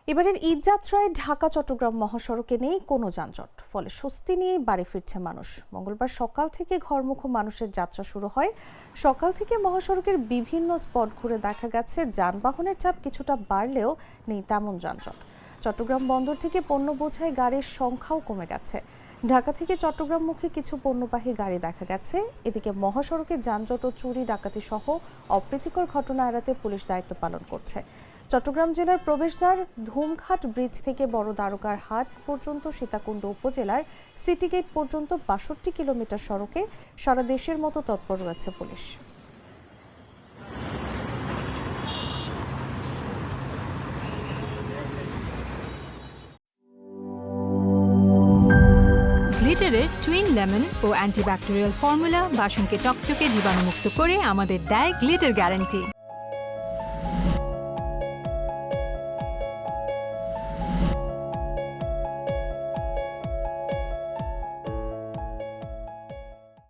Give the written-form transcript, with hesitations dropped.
এবারের ঈদ যাত্রায় ঢাকা চট্টগ্রাম মহাসড়কে নেই কোনো যানজট, ফলে স্বস্তি নিয়েই বাড়ি ফিরছে মানুষ। মঙ্গলবার সকাল থেকে ঘরমুখো মানুষের যাত্রা শুরু হয়। সকাল থেকে মহাসড়কের বিভিন্ন স্পট ঘুরে দেখা গেছে যানবাহনের চাপ কিছুটা বাড়লেও নেই তেমন যানজট। চট্টগ্রাম বন্দর থেকে পণ্য বোঝাই গাড়ির সংখ্যাও কমে গেছে। ঢাকা থেকে চট্টগ্রামমুখী কিছু পণ্যবাহী গাড়ি দেখা গেছে। এদিকে মহাসড়কে যানজট ও চুরি ডাকাতি সহ অপ্রীতিকর ঘটনা এড়াতে পুলিশ দায়িত্ব পালন করছে। চট্টগ্রাম জেলার প্রবেশদ্বার ধুমঘাট ব্রিজ থেকে বড় দ্বারকার হাট পর্যন্ত সীতাকুণ্ড উপজেলার সিটি গেট পর্যন্ত ৬২ কিলোমিটার সড়কে সারা দেশের মতো তৎপর রয়েছে পুলিশ। গ্লিটারের টুইন লেমন ও অ্যান্টিব্যাকটেরিয়াল ফর্মুলা বাসনকে চকচকে জীবাণুমুক্ত করে আমাদের দেয় গ্লিটার গ্যারান্টি।